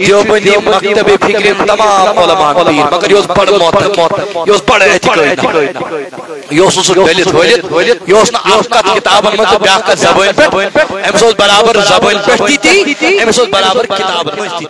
دیوبندی مکتب فکر تمام علماء پیر مگر یہ بڑا محترم یہ بڑا احتقاج یہ دلت ولت یہ آفقت کتابن مز بیاق زبان پہ امس برابر زبان پہ تی امس برابر کتابن مز تی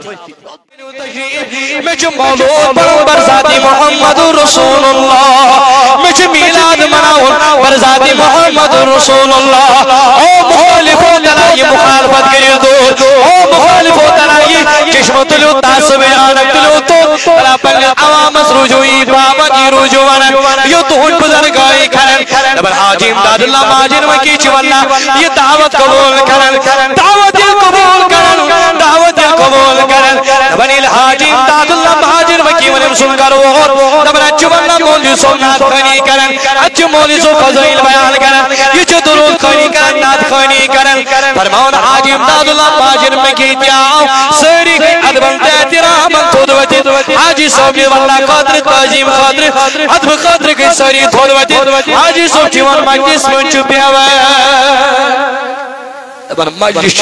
مجھ مولود بر ذاتی محمد رسول اللہ مجھ میلاد مناون بر ذاتی محمد رسول اللہ او مخالفو تلائی مخالفت کریو دو او مخالفو تلائی چشم تلو تاسب آنک تلو تو بلا پنگ عوامس رجوعی بابا کی رجوعانا یہ تو ہن بزرگائی کھرن نبر حاجی امداد اللہ ماجر مکی چوالا یہ دعوت قبول کرن دعوت قبول کرن دعوت قبول کرن نبر الحاجی امداد اللہ ماجر مکی ونم سن کرو نبر اچوالا مولی سو نات خانی کرن اچ مولی سو فضائل بیان کرن یہ چو درود خانی کرن نات خانی کرن فرماؤن حاجی امداد اللہ ماجر مکی تیاؤ سری ادبن تیترامن تودوتی حاجی صوبی واللہ قدر تعظیم خاطر ادب خاطر کی سری تودوتی حاجی صوب جیوان مجلس من چوپی مجلس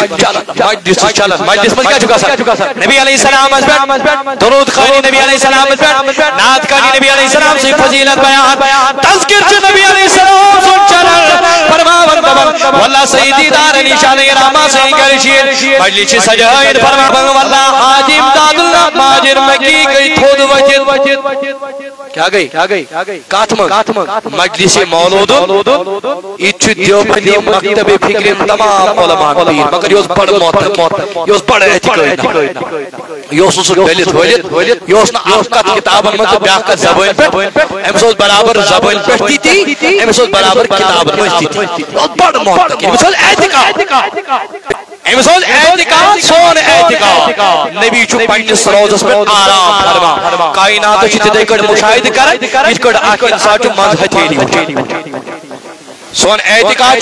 چلن مجلس من کیا چکا سر نبی علیہ السلام ازبیٹ درود خانی نبی علیہ السلام ازبیٹ نات خانی نبی علیہ السلام سے فضیلت بیان تذکر چو نبی علیہ السلام سن چلن فرماون دبن واللہ سیدی دار نشان راما سے کرشید مجلس سجائد فرماون واللہ حاجی امداد اللہ ماجر مکی گئی تھود وجد کیا گئی کاتم مجلس مولود ایچ دیوبندی مکتب فکر تمام علماء پیر مگر یہ بڑا محترم یہ بڑا احتقاج یہ دلت ولت یہ آفقت کتابن مز بیاق زبان پہ امس برابر زبان پہ تی امس برابر کتابن مز تی بڑا محترم امس احتقاج امس احتقاج سون احتقاج نبی چھ پنس روزس پہ آرام فرما کائنات تتھے کڑ مشاہدہ کرن یت کڑ اکھ انسان چھ مز ہتھیلی سون اعتقاد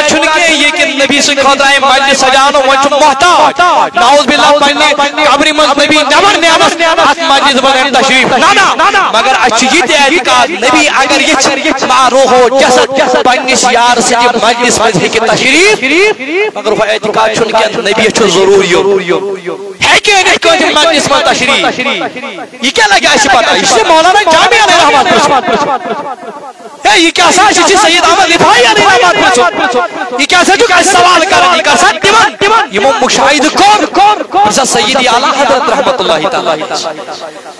چھن کہ یہ کہ نبی سے خطرہ مجلس سجانو وچ محتاج نعوذ باللہ پنی قبری من نبی نمر نیامس ات مجلس بغیر تشریف نانا مگر اچھی یہ اعتقاد نبی اگر یہ مع روح و جسد پنیس یار سے مجلس مجھ ہے کہ تشریف مگر وہ اعتقاد چھن کہ نبی چھو ضروری ہے کہ نہیں کوئی مجلس میں تشریف یہ کیا لگا اسی پتہ اس سے مولانا جامعہ علیہ رحمت یہ کیا سا سید احمد رفاعی علیہ رحمت یہ کیا سا جو سوال کرن یہ کیا دیوان یہ مشاہد کون سیدی اعلی حضرت رحمت اللہ تعالی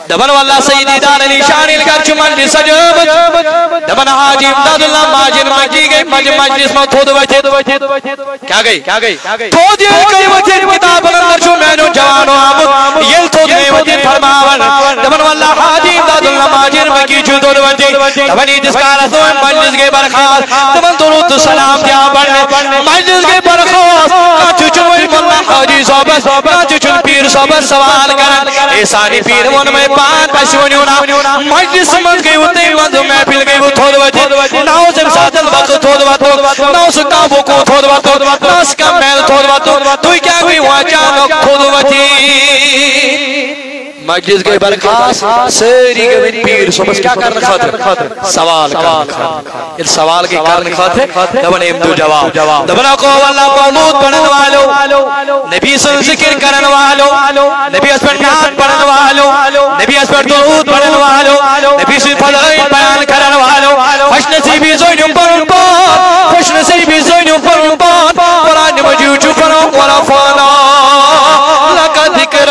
دبن واللہ سیدی دار علی شان الگر چمن سجب دبن حاجی امداد اللہ ماجر مکی گئی مجلس میں تھود وچ کیا گئی تھود گئی وچ کتاب اندر چو میں جوانو آمد یہ تھود گئی وچ فرماون دبن واللہ حاجی امداد اللہ ماجر مکی چو تھود وچ دبن دسکار تو مجلس کے برخاست دبن درود سلام دیا پڑھنے مجلس کے برخاست کچھ چوئی مولا حاجی صحبت کچھ چون پیر صحبت سوال کرن ایسانی پیر ون میں پان پشونیونا مجلس من گئی ہوتے مندو میں پھل گئی وہ تھود وچ ناؤ سے ساتھ وقت تھود وقت ناؤ سے کابو کو تھود وقت ناس کا میل تھود وقت توی کیا گئی وہ اچانک تھود وچی مجلس کے برخاست سری گئی پیر صحبت کیا کرنے خاطر سوال کرنے سوال کے کرنے خاطر دبن امدو جواب دبن کو اللہ مولود پڑھن والو نبی سن ذکر کرن والو نبی اس پر نعت پڑھن والو نبی اس پر درود پڑھن والو نبی سے فضائل بیان کرن والو خوش نصیبی زوینوں پرن پان خوش نصیبی زوینوں پرن پان قرآن مجید چپروں ورفانا لکا ذکر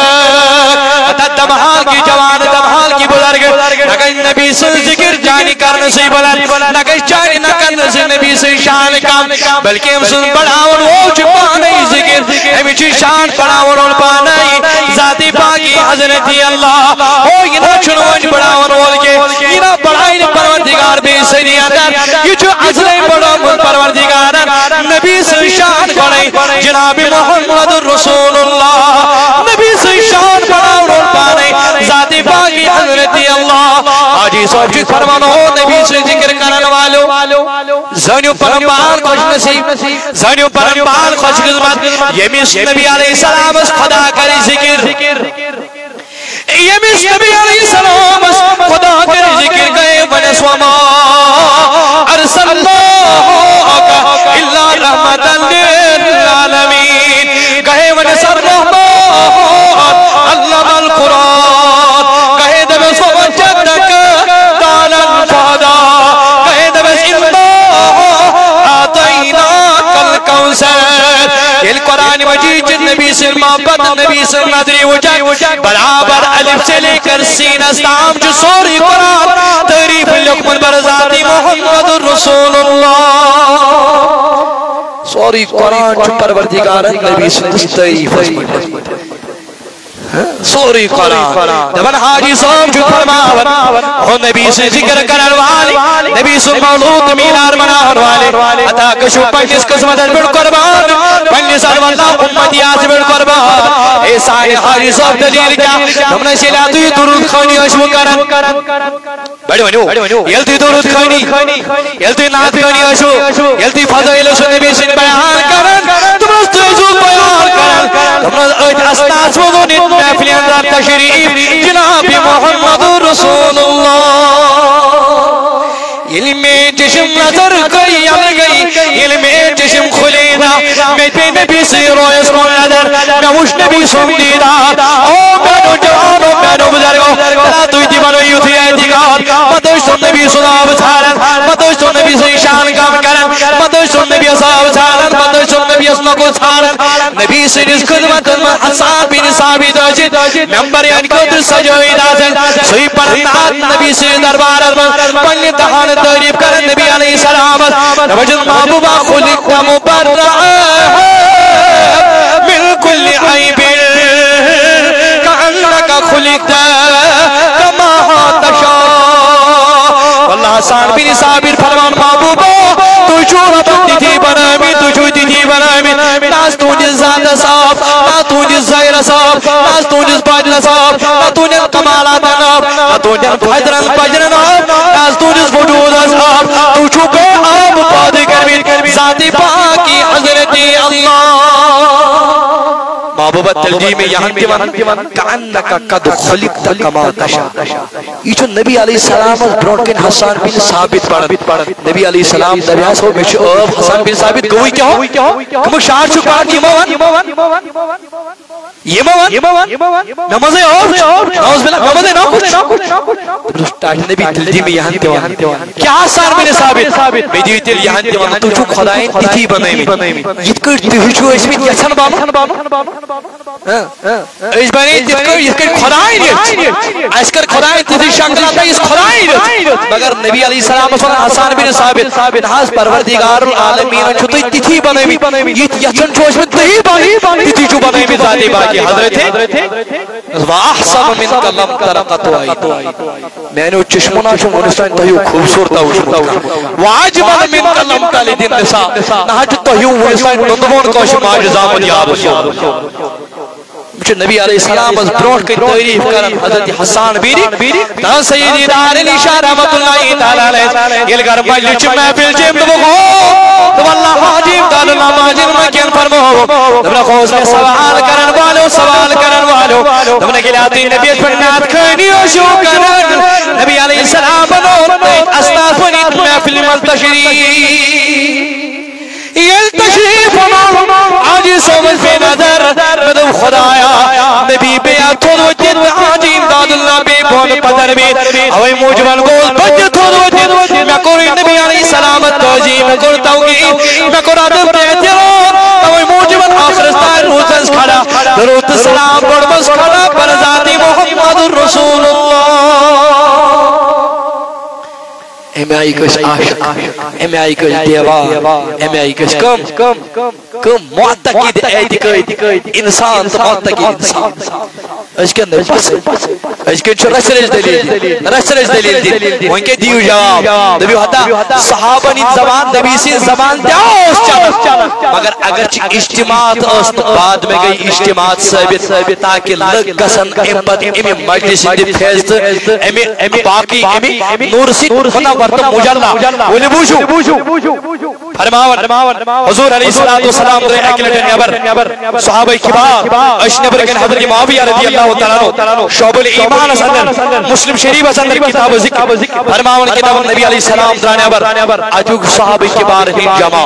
دمحال کی جوان دمحال کی بزرگ نگل نبی سے ذکر جانی کرنے سے بلند نگل جانی نہ کرنے سے نبی سے شان کام بلکہ ہم سن بڑھاون وہ چھپانے ذکر ہمیں چی شان بڑھاون اور پانے ذاتی پاکی حضرتی اللہ او یہ نہ چھنوج بڑھاون والکے یہ نہ بڑھائن پروردگار بے سنی اندر یہ جو عزلیں بڑھاون پروردگار نبی سے شان بڑھائی جناب محمد رسول اللہ نبی سے شان بڑھاون اور پانے ذاتی پاکی حضرتی اللہ آجی صاحب جی فرمانو نبی سے ذکر کرن والو زنیو پرمبال خوش نصیب زنیو پرمبال خوش قسمت یہ مس نبی علیہ السلام اس خدا کری ذکر یہ مس نبی علیہ السلام اس خدا کری ذکر گئے ونسوما ارسل اللہ اللہ رحمتا للعالمین گئے ونسر رحمہ سے محبت نبی سے نظری وجہ برابر الف سے لے کر سین استام جو سوری قرآن تعریف لکمن برزاتی محمد رسول اللہ سوری قرآن جو پروردگار نبی سے تعریف سوری قرآن دبن حاجی صاحب جو فرماون او نبی سے ذکر کرن والے نبی سے مولود میلاد مناون والے عطا کشو پنجس قسمت بڑ قربان پنجس اللہ امتی آج بڑ قربان اے سائن حاجی صاحب دلیل کیا ہم نے سلاتوی درود خانی اشو کرن بڑی ونیو یلتی درود خانی یلتی نات خانی اشو یلتی فضائل اشو نبی سے بیان کرن تمرست اشو بیان کرن تمرست ایت استاس وضونی محفل اندر تشریف جناب محمد رسول اللہ علم چشم نظر گئی عمل گئی علم چشم خلیدہ میں پہ نبی سے رویس کو نظر میں وش نبی سن دیدہ او مینو جوانو مینو بزرگو تلا توی دیوانو یوتھی اعتقاد مدوش تو نبی صداب چھارن مدوش تو نبی سے شان کام کرن مدوش تو نبی صحاب چھارن مدوش تو نبی اسمکو چھارن نبی سے جس خدمت حسان بن ثابت اجد ممبر یعنی قدر سجوئی دازن سوئی پرنات نبی سے دربار پنی تحان تعریف کرن نبی علیہ السلام وجد محبوبہ خلق مبرع من کل عیب کانک خلقت کما تشاء واللہ حسان بن ثابت فرمان محبوبہ تو شورت تھی بنامی تو شوتی تھی بنامی ناس تو جس ذات صاحب نا تو جس ظاہر صاحب ناس تو جس باجل صاحب نا تو جس کمالات ناب نا تو جس حجرن پجرن ناس تو جس وجود صاحب تو چھپے آپ پادے کربی ذات پاکی حضرتی اللہ محبوبت تلجی میں یہاں دیوان کعنکا قد خلقت کما تشا یہ جو نبی علیہ السلام برونکن حسان بن ثابت پڑھا نبی علیہ السلام دریاس ہو بیچے اب حسان بن ثابت گوئی کیا ہو کمک شاہر چکار یموان نمازے نوز بلا نمازے نوکوچ نبی تلجی میں یہاں دیوان کیا حسان بن ثابت بیدیوی تل یہاں دیوان تو چھو خداییں تیتی بنائی یہ کرتی ہوچو اس میں یسن بانو اس بانی تذکر خدای نیت اسکر خدای تذکر شکلات اس خدای نیت مگر نبی علیہ السلام صلی حسان بن ثابت ناز پروردگار العالمین چھو تو تیتھی بنائی یہ یچن چھو اس میں تہی بانی تیتھی چھو بنائی ذاتی باقی حضرت وَأَحْسَنُ مِنْكَ لَمْ تَرَقَتُ میں نے چشمنا چھو منستان تہیو خوبصورتا ہوشمت وَعَجْبَنْ مِنْكَ لَمْ تَلِدِ النِّسَا نہاج تہیو منستان نندبون کوش ماجزام دیاب نبی علیہ السلام از برونٹ کی تعریف کرن حضرت حسان بیری تا سیدی دار نشاہ رحمت اللہ تعالیٰ علیہ یہ لگر مجلچ محفل جیم دو گو تو اللہ حاجیم دال اللہ ماجر مکین فرمو دبنا خوص میں سوال کرن والو دبنا گلاتی نبی فرنات کھنی و شو کرن نبی علیہ السلام بنو ایک استاذ ونیت محفل منتشری یہ تشریف آجی سومن پہ نظر مدو خدایا نبی بے اتھود وجد آجی امداد اللہ بے بھون پدر بے اوی موجبان گول بچ اتھود وجد میں کوری نبی علیہ السلامت توجی میں کرتا ہوگی میں کور عدم تحترون اوی موجبان آخرستان روزنس کھڑا درود سلام بڑمس کھڑا پر ذاتی محمد رسول اللہ ایم آئی کس عاشق ایم آئی کس دیوا ایم آئی کس کم معتقد اعتقاد انسان تو معتقد انسان اس کے اندر اس کے چھو رسرج دلیل دی وہن کے دیو جواب نبی حتا صحابہ نی زبان نبی سی زبان دیوس چلا مگر اگرچہ اجتماعات اس تو بعد میں گئی اجتماعات ثابت تاکہ لگ گسن امت امی مجلس دی فیض امی باقی امی نور سی خدا ورد مجلہ ولی بوشو فرماون حضور علیہ السلام در اکلت نبر صحابہ کبار اش نبر کن حضرت معاویہ رضی اللہ تعالیٰ شعب الایمان سندر مسلم شریف سندر کتاب ذکر فرماون کتاب نبی علیہ السلام در نبر اجوگ صحابہ کبار ہی جمع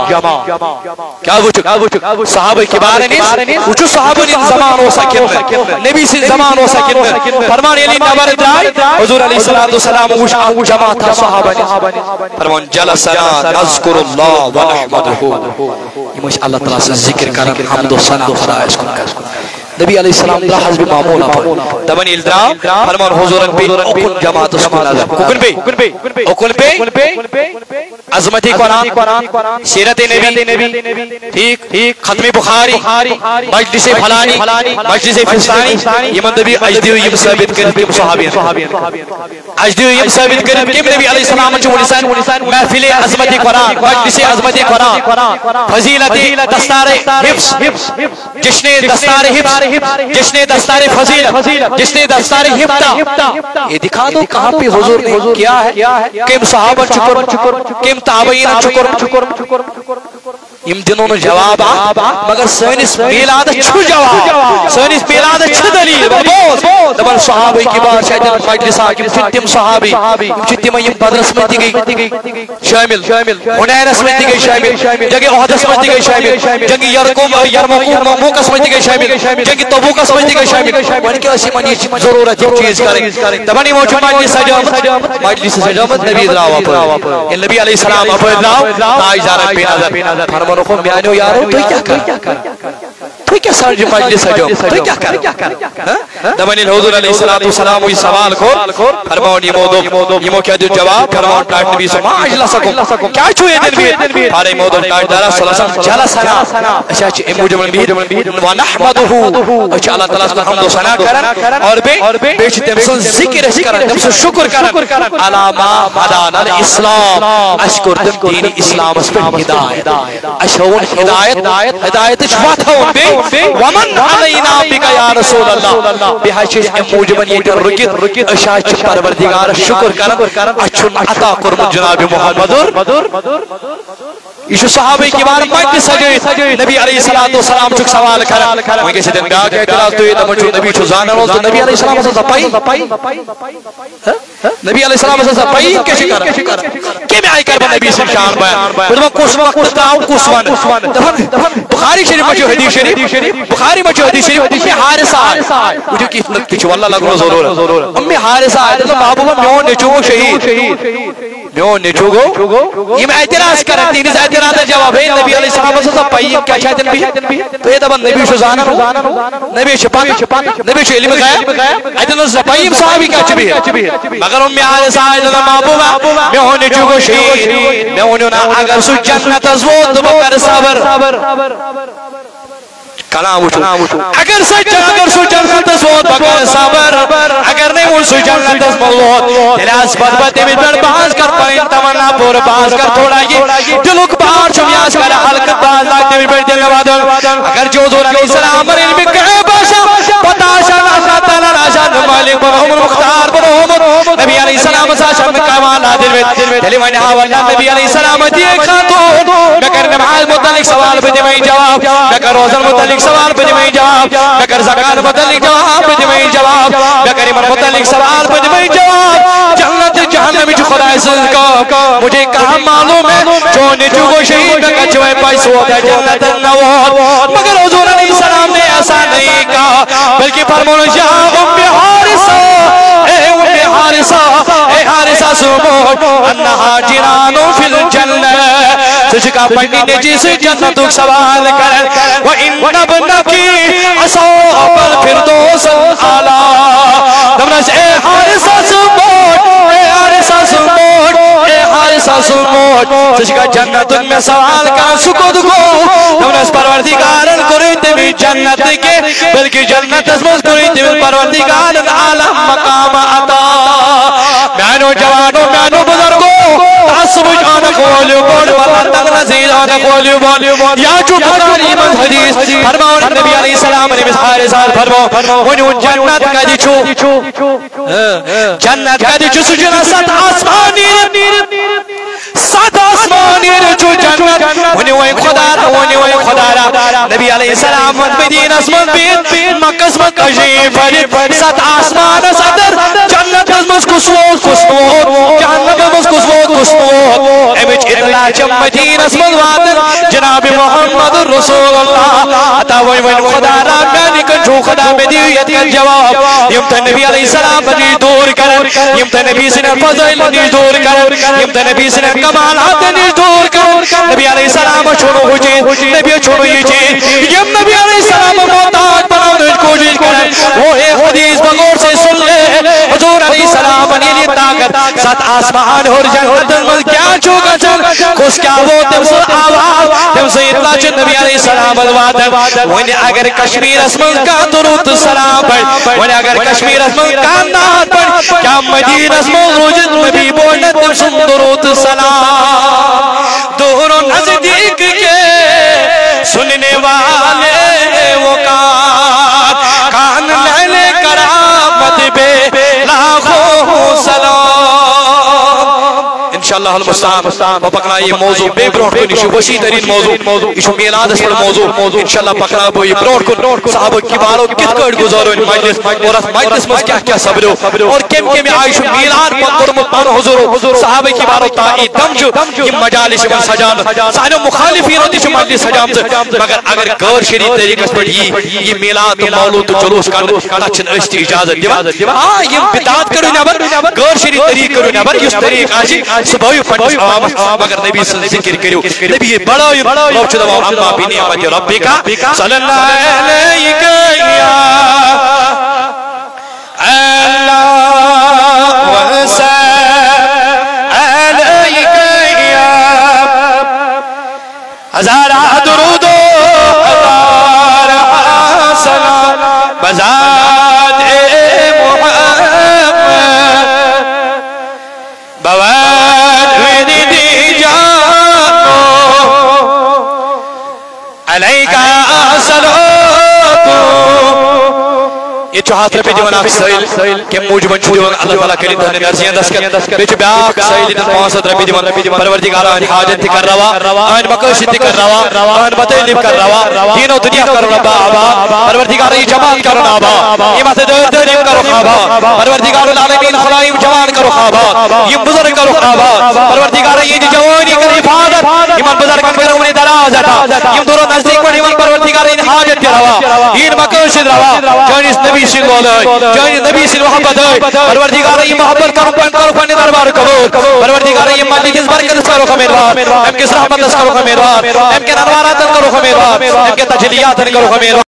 کیا وچھو صحابہ کبار نہیں وچھو صحابہ نہیں زمان ہو سکن نبی سے زمان ہو سکن فرمان علی نبر درائی حضور علیہ السلام وچھو جمع تھا صحابہ فرمان جلسنا نذکر اللہ ونحمدہ يمش الله تعالى ذكر كرم حمد وثنا خدا اس کو نبی علیہ السلام دا حسب معمول اپن دبن الدرا فرمان حضور پہ اکن جماعت اس کو نظر اکن پہ عظمت قرآن سیرت نبی ٹھیک ختم بخاری مجلس فلانی مجلس فلسطانی یمن نبی اجدیو یم ثابت کرت کم صحابین اجدیو یم ثابت کرت کم نبی علیہ السلام چ ونسان محفل عظمت قرآن مجلس عظمت قرآن فضیلت دستار حفظ جشن دستار حفظ جشن دستار فضیلت جشن دستار حفظ یہ دکھا دو کہاں پہ حضور نے کیا ہے کم صحابہ چکر کم تابعین چکر یم دنوں نے جواب مگر سینس میلاد چھو جواب سینس میلاد چھو دلیل بوز دبر صحابہ کی بات شاید مجلس آکم فتم صحابی فتم یم بدرس میں دی گئی شامل حنینس میں دی گئی شامل جگہ احدس میں دی گئی شامل جگہ یرموکس میں دی گئی شامل جگہ تبوکس میں دی گئی شامل ون کے اسی منی ضرورت چیز کریں دبنی موچو مجلس سجامت نبی دراوا پر نبی علیہ السلام اپر دراو تاج دارک بے نظر فرمانو کو میانو یارو تو کیا کر تو کیا سرج مجلس سجو تو کیا کر دبن الحضور علیہ السلام وی سوال کو فرمان یمو کیا جو جواب فرمان ٹاٹ نبی سما اجلسکم کیا چھوئے دن بھی پارے مودو ٹاٹ دارا صلی اللہ علیہ وسلم جلسنا اچھا امو جمن بھی ونحمدہو اچھا اللہ تعالیٰ صلی حمد و ثنا کرن اور بیچ تمسن ذکر کرن تمسن شکر کرن علامہ حدان الاسلام اشکر تم دین اسلام اس پر ہدایت اشہون ہدایت شوات ہون بے ومن علینا بکا یا رسول اللہ بحشیش امو جمن یہ رکت اشاچ پروردگار شکر کرن اچھن عطا قرم جناب محمد یہ صحابہ کی بار مجلس سجے نبی علیہ السلام چک سوال کرن وہیں کسی دن گاہ اعتراض تو یہ دمچو نبی چو زانر ہو تو نبی علیہ السلام سے زپائی نبی علیہ السلام سے زپائی کیسے کر کہ میں آئی کربا نبی سے شان بیان بدما کسوان بخاری شریف مچو حدیث شریف بخاری مچو حدیث شریف میں حارثہ مجھے کچھ واللہ لگنو ضرور امی حارثہ آئے تو محبوبہ میون نچوگو شہید میون نچوگو یہ میں اعتراض کرن تینیز اعتراض جواب ہے نبی علیہ السلام سے زپائی کیا چاہتن بھی تو یہ دبن نبی شو زانر نبی شپان نبی شو علم گایا ایتن زپائی صحابی کیا چبی ہے مگر امی حارثہ آئے تو محبوبہ میون نچوگو شہید میونیو نا اگر سو جنت ازود بکر صبر کلام اٹھو اگر سو جنت ازود بکر صبر اگر نہیں ان سو جنت ازود دلاس بدبتی میں بڑھ باز کر پائن تمنا پور باز کر تھوڑا یہ دلوک باہر شمیاز کر حلقت باز لاکتے میں بیٹھ دل بادر اگر جو زور علیہ السلام مرین میں کہے باشا پتاشا ناشا تانا ناشا نمالک برہم مختار برہم نبی علیہ السلام ساشا میں کامان آدر میں دلی وانی آوالا نبی علیہ السلام دیئے خاتون مکر نماز متعلق سوال بدی میں جواب مکر روزن متعلق سوال بدی میں جواب مکر زکاة متعلق جواب بدی میں جواب مکر ایمان متعلق سوال بدی میں جواب جنت جہنمی جو خدا عزت کا مجھے کہاں معلوم ہے جو نچو کو شہید میں کچوئے پیس ہوتا ہے جنت النوات مگر حضور علیہ السلام نے ایسا نہیں کہا بلکہ فرمون یا حارثہ اے حارثہ سموٹ انہا جنانو فی الجنہ تجھ کا پڑھنی نے جس جنتک سوال کرن وَإِنَّ ابْنَكِ أَصَابَ الْفِرْدَوْسَ الْأَعْلَىٰ دمناس اے حارثہ سموٹ اے حارثہ سموٹ اے حارثہ سموٹ تجھ کا جنتک میں سوال کرن سکود کو دمناس پروردگارن کرتے بھی جنت کے بلکہ جنت اسمس کرتے بھی پروردگارن عالم مقام عطا میانو جوانو میانو بزرگو تعصب جانا قولیو بول والا تنگ نزید آنا قولیو بول یا جو بخاری من حدیث فرماؤ نبی علیہ السلام نے مسحار سال فرماؤ ونیو جنت کا دی چھو جنت کا دی چھو سجنہ سات آسمانی رچو جنت ونیو خدارا نبی علیہ السلام مدین اسمت بین مکس مکشی فرید سات آسمان صدر جنت ازمس کسوت جہنم ازمس کسوت امیچ اطلاع چم مدین اسمت وادر جناب جناب محمد رسول اللہ عطا وین خدا را میانی کنچو خدا میں دیویت کا جواب یمتا نبی علیہ السلام بنی دور کرن یمتا نبی سنہ فضائل بنی دور کرن یمتا نبی سنہ کمالات بنی دور کرن نبی علیہ السلام چھوڑو ہو چیز نبی چھوڑو یہ چیز یم نبی علیہ السلام محتاج بنانے کوشش کرن وہ ایک حدیث بغور سے سن لے حضور علیہ السلام بنی لی طاقت سات آسمان اور جنت مل کیا چوکا چل خوش کیا وہ تم سے آواز تم سے اطلاع چل نبی علیہ السلام الوادر وہنے اگر کشمیر اسمل کا درود سلام پڑھ وہنے اگر کشمیر اسمل کا نات پڑھ کیا مدین اسمل روجت نبی بولنے تم سن درود سلام دونوں نزدیک کے سننے والے وہ کان لہلے کرامت بے لاکھوں سلام انشاءاللہ المستعان وہ پکنا یہ موضوع بے بروٹ کو نشو وسیع ترین موضوع اشو میلاد اس پر موضوع انشاءاللہ پکنا وہ یہ بروٹ کو صحابہ کی باروں کت کٹ گزارو ان مجلس اور اس مجلس میں کیا کیا صبرو اور کم کم آئیشو میلاد پر پان حضور صحابہ کی باروں تائی دم جو یہ مجالس میں سجان سارے مخالفین ہوتی شو مجلس سجام سے مگر اگر غیر شریع طریقہ پر یہ میلاد مولود جلوس کرنا تچن اشتی اجازت دیوا ہاں یہ بدعت کرو نبر غیر شریع طریق کرو نبر اس طریق آجی صبح پنجس آمد مگر نبی صلی اللہ علیہ ذکر کریو نبی بڑھائی رب چدہ اما بی نعمت ربی کا صلی اللہ علیہ ہزارہ درود و ہزارہ سلام بذات محمد بواد ودی جانو علیکہ صلواتو یہ چوہات رپی دیوان آخ سائل کہ موجبن چھو دیوان اللہ تعالیٰ کلی تہنے نرزیاں دسکت بیچ بیاک سائل دیوان پانسد رپی دیوان پروردگار آن حاجت کر روا آن مقاشد کر روا آن بطیلب کر روا دین و دنیا کرو ربا آبا پروردگار یہ جماعت کرو آبا یہ مہد دہریم کرو خوابا پروردگار العالمین خلائم جوان کرو خوابا یہ بزرگ کرو خوابا پروردگار یہ جوانی کر حفاظت ایمان بزرگن پر انہیں دراز اٹھا یہ دورو نزدیک پر ایمان پروردگار ان حاجت روا یہ مقاشد روا جانس نبی سن بولے جائیں نبی سن محبت ہے پروردگار یہ محبت کرو پانے دربار قبول پروردگار یہ مجلس برکت کرو خمیروار ایم کے رحمت کرو خمیروار ایم کے انوارات کرو خمیروار ایم کے تجلیات کرو خمیروار